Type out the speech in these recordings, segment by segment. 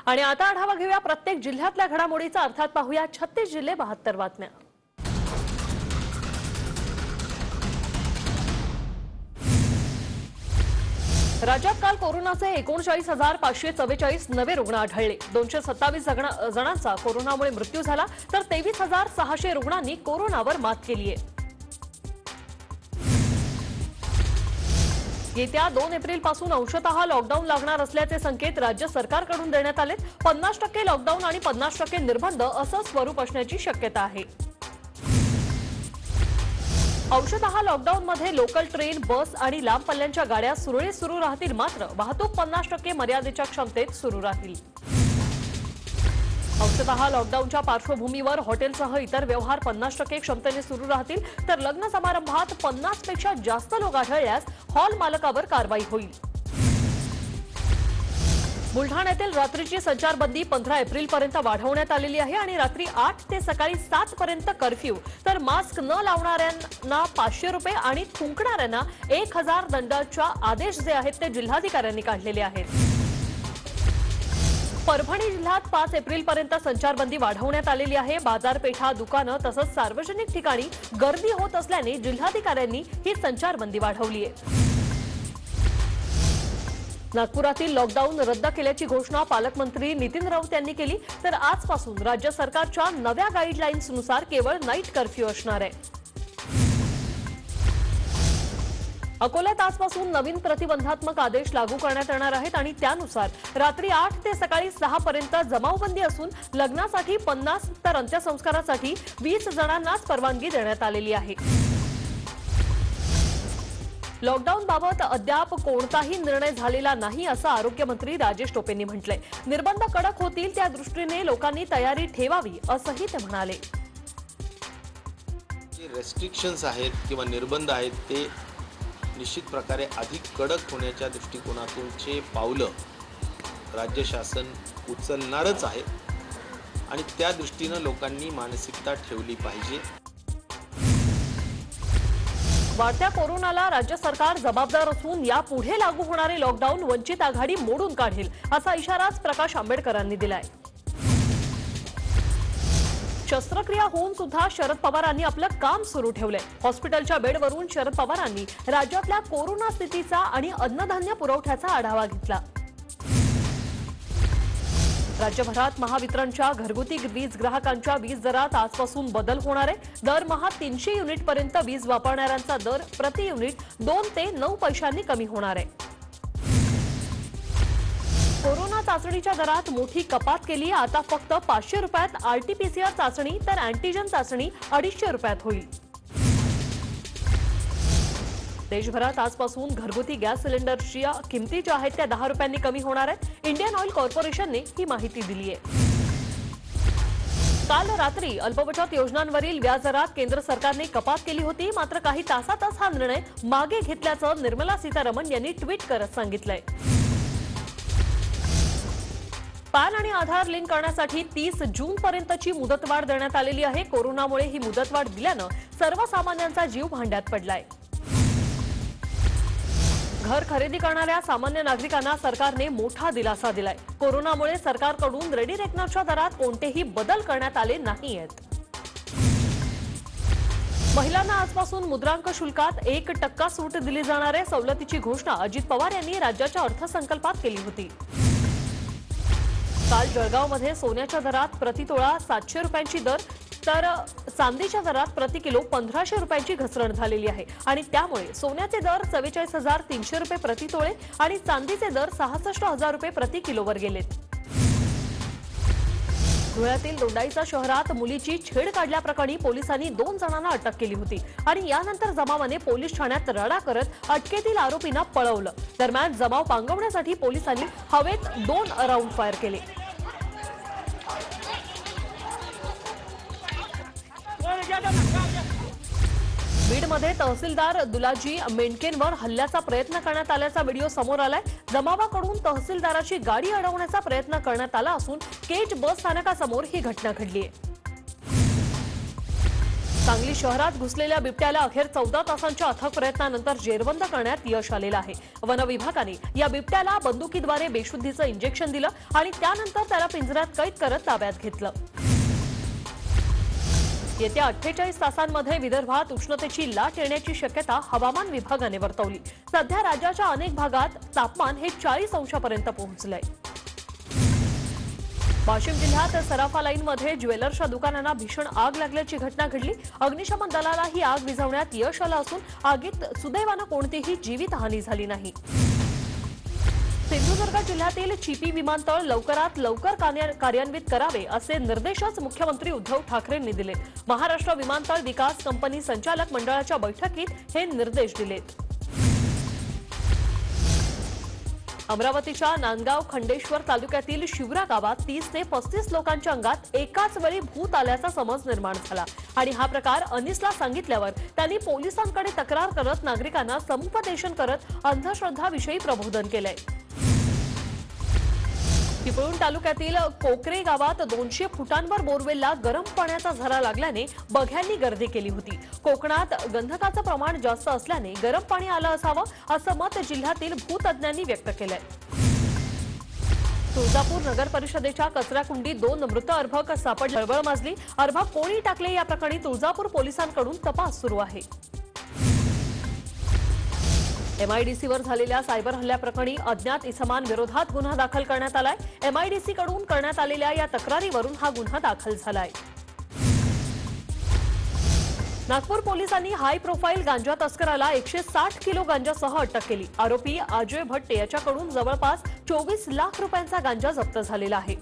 आणि आता आढावा घेऊया प्रत्येक जिल्ह्यातल्या घडामोडीचा। अर्थात पाहूया 36 जिल्हे 72 बातम्या। राज्यात काल कोरोनाचे 39,544 नवे रुग्ण आढळले। 227 जणांचा कोरोनामुळे मृत्यू झाला, तर 23,600 रुग्णांनी कोरोनावर मात केली आहे। येत्या 2 एप्रिल पासून अंशतः लॉकडाऊन लागणार असल्याचे संकेत राज्य सरकारकडून देण्यात आले। 50% लॉकडाऊन आणि 50% निर्बंध असं स्वरूप असण्याची शक्यता आहे। अंशतः लॉकडाऊनमध्ये लोकल ट्रेन, बस आणि लांब पल्ल्यांच्या गाड्या सुरळीत सुरू राहतील, मात्र वाहतूक 50% मर्यादेच्या क्षमतेत सुरू राहील। अंशतः लॉकडाऊनच्या पार्श्वभूमीवर हॉटेलसह इतर व्यवहार 50% क्षमतेने सुरू राहतील, तर लग्न समारंभात 50 पेक्षा जास्त लोक आढळल्यास हॉल मालकावर कारवाई होईल। बुलढाण्यातील रात्रीची संचारबंदी 15 एप्रिलपर्यंत वाढवण्यात आलेली आहे आणि रात्री 8 ते सकाळी 7 पर्यंत कर्फ्यू, तर मास्क न लावणाऱ्यांना 500 रुपये आणि थुंकणाऱ्यांना 1000 दंडाचे आदेश जे आहेत ते जिल्हाधिकाऱ्यांनी काढलेले आहेत। परभणी जिल्ह्यात 5 एप्रिलपर्यंत संचारबंदी वाढवण्यात आलेली आहे। बाजारपेठा, दुकानं तसंच सार्वजनिक ठिकाणी गर्दी होत असल्याने जिल्हाधिकाऱ्यांनी ही संचारबंदी वाढवली आहे। नागपुरातील लॉकडाऊन रद्द केल्याची घोषणा पालकमंत्री नितीन राऊत यांनी केली, तर आजपासून राज्य सरकारच्या नव्या गाईडलाईन्सनुसार केवळ नाईट कर्फ्यू असणार आहे। अकोल्यात आजपासून नवीन प्रतिबंधात्मक आदेश लागू करण्यात येणार आहेत आणि त्यानुसार रात्री 8 ते सकाळी 6 पर्यंत जमावबंदी असून लग्नासाठी 50 तर अंत्यसंस्कारासाठी 20 जणांनाच परवानगी देण्यात आलेली आहे। लॉकडाऊनबाबत अद्याप कोणताही निर्णय झालेला नाही असं आरोग्यमंत्री राजेश टोपेंनी म्हटलंय। निर्बंध कडक होतील त्या दृष्टीने लोकांनी तयारी ठेवावी असंही ते म्हणाले। जे रेस्ट्रिक्शन्स आहेत किंवा निर्बंध आहेत ते निश्चित प्रकारे अधिक कडक होण्याच्या दृष्टिकोनातूनचे पावलं राज्य शासन उचलणारच आहे आणि त्या दृष्टीने लोकांनी मानसिकता ठेवली पाहिजे। वाढत्या कोरोनाला राज्य सरकार जबाबदार असून यापुढे लागू होणारे लॉकडाऊन वंचित आघाडी मोडून काढेल असा इशाराच प्रकाश आंबेडकरांनी दिलाय। शस्त्रक्रिया होऊन सुद्धा शरद पवारांनी आपलं काम सुरू ठेवलंय। हॉस्पिटलच्या बेडवरून शरद पवारांनी राज्यातल्या कोरोना स्थितीचा आणि अन्नधान्य पुरवठ्याचा आढावा घेतला। राज्यभरात महावितरणच्या घरगुती वीज ग्राहकांच्या वीज दरात आजपासून बदल होणार आहे। दरमहा 300 युनिटपर्यंत वीज वापरणाऱ्यांचा दर प्रति युनिट 2 ते 9 पैशांनी कमी होणार आहे। कोरोना चाचणीच्या दरात मोठी कपात केली। आता फक्त 500 रुपयात आरटीपीसीआर चाचणी तर अँटीजन चाचणी 250 रुपयात होईल। देशभरात आजपासून घरगुती गॅस सिलेंडरच्या किमती ज्या आहेत त्या 10 रुपयांनी कमी होणार आहेत। इंडियन ऑइल कॉर्पोरेशनने ही माहिती दिली आहे। काल रात्री अल्पबचत योजनांवरील व्याज दरात केंद्र सरकारने कपात केली होती, मात्र काही तासातच हा निर्णय मागे घेतल्याचं निर्मला सीतारामन यांनी ट्विट करत सांगितलंय। पॅन आणि आधार लिंक करण्यासाठी 30 जून पर्यंतची मुदतवाढ देण्यात आलेली आहे। कोरोनामुळे ही मुदतवाढ दिल्यानं सर्वसामान्यांचा जीव भांड्यात पडलाय। घर खरेदी करणाऱ्या सामान्य नागरिकांना सरकारने मोठा दिलासा दिलाय। कोरोनामुळे सरकारकडून रेडी रेकनरच्या दरात कोणतेही बदल करण्यात आले नाहीयेत। महिलांना आजपासून मुद्रांक शुल्कात 1% सूट दिली जाणार आहे। सवलतीची घोषणा अजित पवार यांनी राज्याच्या अर्थसंकल्पात केली होती। काल जळगावमध्ये सोन्याच्या दरात प्रतितोळा 700 रुपयांची दर तर चांदीच्या दरात प्रति किलो 1500 रुपयांची घसरण झालेली आहे आणि त्यामुळे सोन्याचे दर 44,300 रुपये प्रति तोळे आणि चांदीचे दर 66,000 रुपये प्रति किलोवर गेलेत। धुळ्यातील दोंडाईचा शहरात मुलीची छेड काढल्याप्रकरणी पोलिसांनी 2 जणांना अटक केली होती आणि यानंतर जमावाने पोलीस ठाण्यात रडा करत अटकेतील आरोपींना पळवलं। दरम्यान जमाव पांगवण्यासाठी पोलिसांनी हवेत 2 राऊंड फायर केले। बीडमध्ये तहसीलदार दुलाजी मेंढकेंवर हल्ल्याचा प्रयत्न करण्यात आल्याचा व्हिडिओ समोर आलाय। जमावाकडून तहसीलदाराची गाडी अडवण्याचा प्रयत्न करण्यात आला असून केज बस स्थानकासमोर ही घटना घडली आहे। सांगली शहरात घुसलेल्या बिबट्याला अखेर 14 तासांच्या अथक प्रयत्नानंतर जेरबंद करण्यात यश आलेलं आहे। वन विभागाने या बिबट्याला बंदुकीद्वारे बेशुद्धीचं इंजेक्शन दिलं आणि त्यानंतर त्याला पिंजऱ्यात कैद करत ताब्यात घेतलं। येत्या 48 तासांमध्ये विदर्भात उष्णतेची लाट येण्याची शक्यता हवामान विभागाने वर्तवली। सध्या राज्याच्या अनेक भागात तापमान हे 40 अंशापर्यंत पोहोचलंय। वाशिम जिल्ह्यात सराफा लाईनमध्ये ज्वेलर्सच्या दुकानांना भीषण आग लागल्याची घटना घडली। अग्निशमन दलाला ही आग विझवण्यात यश आलं असून आगीत सुदैवानं कोणतीही जीवितहानी झाली नाही। सिंधुदुर्ग जिल्ह्यातील चिपी विमानतळ लवकरात लवकर कार्यान्वित करावे असे निर्देशच मुख्यमंत्री उद्धव ठाकरेंनी दिलेत। महाराष्ट्र विमानतळ विकास कंपनी संचालक मंडळाच्या बैठकीत हे निर्देश दिलेत। अमरावतीच्या नांदगाव खंडेश्वर तालुक्यातील शिवरा गावात 30 ते 35 लोकांच्या अंगात एकाच वेळी भूत आल्याचा समज निर्माण झाला आणि हा प्रकार अनिसला सांगितल्यावर त्यांनी पोलिसांकडे तक्रार करत नागरिकांना समुपदेशन करत अंधश्रद्धाविषयी प्रबोधन केलंय। चिपळूण तालुक्यातील कोकरे गावात 200 फुटांवर बोरवेलला गरम पाण्याचा झरा लागल्याने बघ्यांनी गर्दी केली होती। कोकणात गंधकाचं प्रमाण जास्त असल्याने गरम पाणी आलं असावं असं मत जिल्ह्यातील भूतज्ञांनी व्यक्त केलंय। तुळजापूर नगर परिषदेच्या कचराकुंडीत 2 मृत अर्भक सापडले। खळबळ माजली। अर्भक कोणी टाकले या प्रकरणी तुळजापूर पोलिसांकडून तपास सुरू आहे। एमआयडीसीवर झालेल्या सायबर हल्ल्याप्रकरणी अज्ञात इसमांविरोधात गुन्हा दाखल करण्यात आलाय। एमआयडीसीकडून करण्यात आलेल्या या तक्रारीवरून हा गुन्हा दाखल झालाय। नागपूर पोलिसांनी हाय प्रोफाईल गांजा तस्कराला 160 किलो गांजासह अटक केली। आरोपी अजय भट्ट याच्याकडून जवळपास 24 लाख रुपयांचा गांजा जप्त झालेला आहे।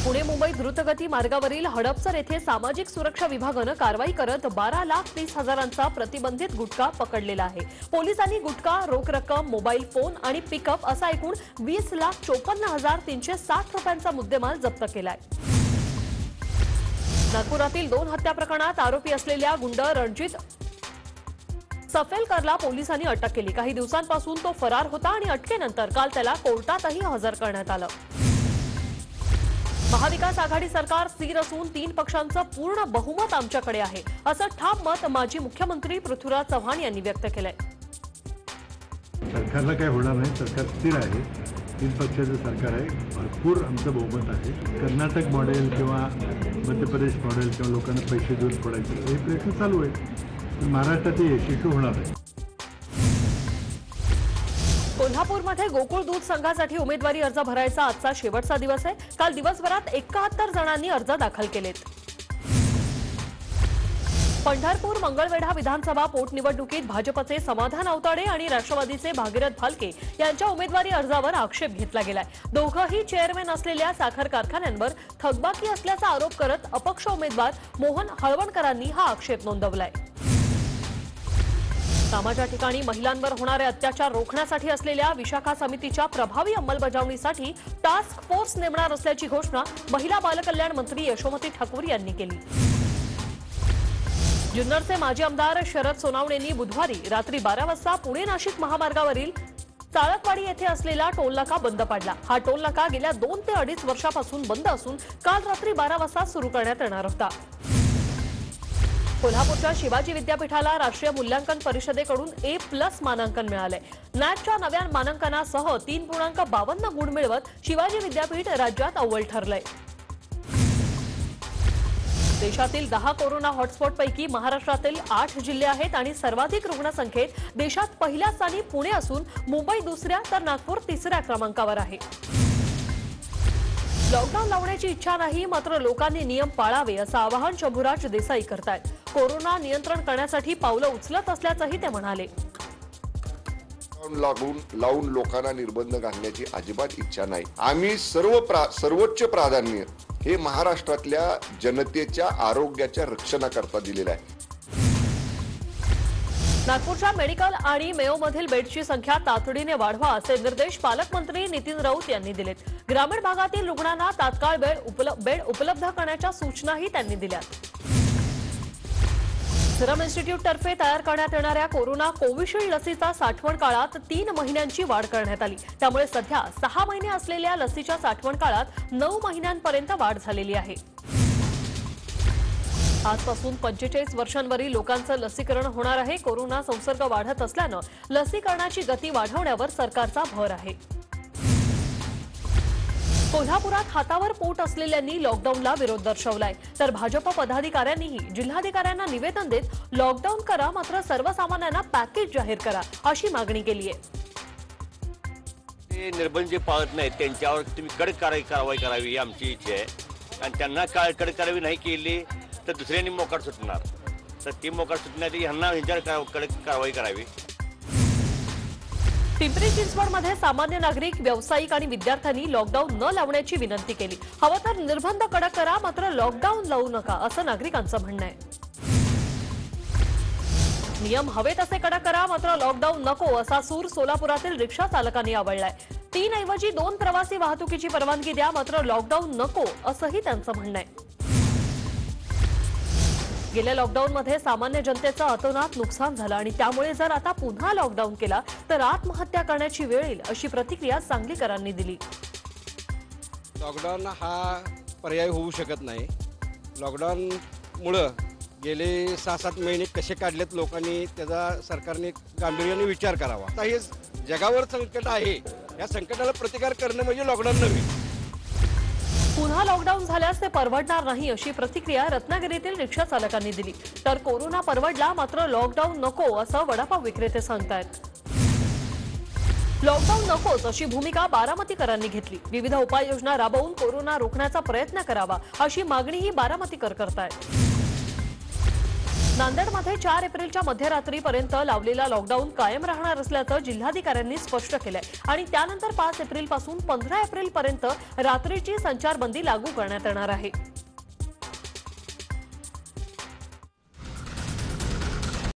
पुणे मुंबई द्रुतगती मार्गावरील हडपसर येथे सामाजिक सुरक्षा विभागानं कारवाई करत 12,30,000चा प्रतिबंधित गुटखा पकडलेला आहे। पोलिसांनी गुटखा, रोख रक्कम, मोबाईल फोन आणि पिकअप असा एकूण 20,54,360 रुपयांचा मुद्देमाल जप्त केलाय। नागपुरातील 2 हत्या प्रकरणात आरोपी असलेल्या गुंड रणजित सफेलकरला पोलिसांनी अटक केली। काही दिवसांपासून तो फरार होता आणि अटकेनंतर काल त्याला कोर्टातही हजर करण्यात आलं। महाविकास आघाडी सरकार स्थिर असून 3 पक्षांचं पूर्ण बहुमत आमच्याकडे आहे असं ठाम मत माजी मुख्यमंत्री पृथ्वीराज चव्हाण यांनी व्यक्त केलंय। सरकारला काय होणार नाही, सरकार स्थिर आहे। 3 पक्षाचं सरकार आहे, भरपूर आमचं बहुमत आहे। कर्नाटक मॉडेल किंवा मध्य प्रदेश मॉडेल किंवा लोकांना पैसे देऊन पडायचे हे प्रयत्न चालू आहे, पण महाराष्ट्रात हे यशस्वी होणार आहे। कोल्हापूरमध्ये गोकुळ दूध संघासाठी उमेदवारी अर्ज भरायचा आजचा शेवटचा दिवस आहे। काल दिवसभरात 71 जणांनी अर्ज दाखल केलेत। पंढरपूर मंगळवेढा विधानसभा पोटनिवडणुकीत भाजपचे समाधान अवताडे आणि राष्ट्रवादीचे भागीरथ भालके यांच्या उमेदवारी अर्जावर आक्षेप घेतला गेलाय। दोघंही चेअरमॅन असलेल्या साखर कारखान्यांवर थकबाकी असल्याचा आरोप करत अपक्ष उमेदवार मोहन हळवणकरांनी हा आक्षेप नोंदवलाय। कामाच्या ठिकाणी महिलांवर होणारे अत्याचार रोखण्यासाठी असलेल्या विशाखा समितीच्या प्रभावी अंमलबजावणीसाठी टास्क फोर्स नेमणार असल्याची घोषणा महिला बालकल्याण मंत्री यशोमती ठाकूर यांनी केली। जुन्नरचे माजी आमदार शरद सोनावणेंनी बुधवारी रात्री 12 वाजता पुणे नाशिक महामार्गावरील चाळकवाडी येथे असलेला टोलनाका बंद पाडला। हा टोलनाका गेल्या 2 ते 2.5 वर्षापासून बंद असून काल रात्री 12 वाजता सुरू करण्यात येणार होता। कोल्हापूरच्या शिवाजी विद्यापीठाला राष्ट्रीय मूल्यांकन परिषदेकडून A+ मानांकन मिळालंय। नॅकच्या नव्या मानांकनासह 3.52 गुण मिळवत शिवाजी विद्यापीठ राज्यात अव्वल ठरलंय। देशातील 10 कोरोना हॉटस्पॉटपैकी महाराष्ट्रातील 8 जिल्हे आहेत आणि सर्वाधिक रुग्णसंख्येत देशात पहिल्या स्थानी पुणे असून मुंबई दुसऱ्या तर नागपूर तिसऱ्या क्रमांकावर आहे। लॉकडाऊन लावण्याची इच्छा नाही, मात्र लोकांनी नियम पाळावे असं आवाहन शंभूराज देसाई करतायत। कोरोना नियंत्रण करण्यासाठी पावलं उचलत असल्याचंही ते म्हणाले। लावून लोकांना निर्बंध घालण्याची अजिबात इच्छा नाही। आम्ही सर्वोच्च प्राधान्य हे महाराष्ट्रातल्या जनतेच्या आरोग्याच्या रक्षणाकरता दिलेलं आहे। नागपूरच्या मेडिकल आणि मेयोमधील बेडची संख्या तातडीने वाढवा असे निर्देश पालकमंत्री नितीन राऊत यांनी दिलेत। ग्रामीण भागातील रुग्णांना तात्काळ बेड उपलब्ध करण्याच्या सूचनाही त्यांनी दिल्यात। सिरम इन्स्टिट्यूटतर्फे तयार करण्यात येणाऱ्या कोरोना कोविशिल्ड लसीचा साठवण काळात 3 महिन्यांची वाढ करण्यात आली। त्यामुळे सध्या 6 महिने असलेल्या लसीच्या साठवण काळात 9 महिन्यांपर्यंत वाढ झालेली आहे। आजपासून 45 वर्षांवरील लोकांचं लसीकरण होणार आहे. कोरोना संसर्ग वाढत असल्यानं लसीकरणाची गती वाढवण्यावर सरकारचा भर आहे. कोल्हापुरात हातावर पोट असलेल्यांनी लॉकडाऊनला विरोध दर्शवलाय, तर भाजप पदाधिकाऱ्यांनीही जिल्हाधिकाऱ्यांना निवेदन देत लॉकडाऊन करा, मात्र सर्वसामान्यांना पॅकेज जाहीर करा अशी मागणी केली आहे. ते निर्बंध जे पाळत नाहीत त्यांच्यावर तुम्ही कडक कारवाई करावी ही आमची इच्छा आहे. आणि त्यांना कडक कारवाई नाही केली तर दुसऱ्यांनी मोकाट सुटणार, तर ती मोकाट सुटण्यासाठी ह्यांना ह्यांच्यावर कडक कारवाई करावी. पिंपरी चिंचवडमध्ये सामान्य नागरिक, व्यावसायिक आणि विद्यार्थ्यांनी लॉकडाऊन न लावण्याची विनंती केली. हवं तर निर्बंध कडक करा, मात्र लॉकडाऊन लावू नका असं नागरिकांचं म्हणणं आहे. नियम हवे तसे कडक करा, मात्र लॉकडाऊन नको असा सूर सोलापुरातील रिक्षा चालकांनी आवळलाय. 3 ऐवजी 2 प्रवासी वाहतुकीची परवानगी द्या, मात्र लॉकडाऊन नको असंही त्यांचं म्हणणं आहे. गेल्या लॉकडाऊनमध्ये सामान्य जनतेचं अतोनात नुकसान झालं आणि त्यामुळे जर आता पुन्हा लॉकडाऊन केला तर आत्महत्या करण्याची वेळ येईल अशी प्रतिक्रिया सांगलीकरांनी दिली. लॉकडाऊन हा पर्याय होऊ शकत नाही. लॉकडाऊनमुळं गेले 6-7 महिने कसे काढलेत लोकांनी त्याचा सरकारने गांभीर्याने विचार करावा. आता हे जगावर संकट आहे, या संकटाला प्रतिकार करणं म्हणजे लॉकडाऊन नव्हे. पुन्हा लॉकडाऊन झाल्यास ते परवडणार नाही अशी प्रतिक्रिया रत्नागिरीतील रिक्षा चालकांनी दिली. तर कोरोना परवडला, मात्र लॉकडाऊन नको असं वडापाव विक्रेते सांगतायत. लॉकडाऊन नकोच अशी भूमिका बारामतीकरांनी घेतली. विविध उपाययोजना राबवून कोरोना रोखण्याचा प्रयत्न करावा अशी मागणीही बारामतीकर करतायत. नांदेडमध्ये 4 एप्रिलच्या मध्यरात्रीपर्यंत लावलेला लॉकडाऊन कायम राहणार असल्याचं जिल्हाधिकाऱ्यांनी स्पष्ट केलंय आणि त्यानंतर 5 एप्रिलपासून 15 एप्रिलपर्यंत रात्रीची संचारबंदी लागू करण्यात येणार आहे.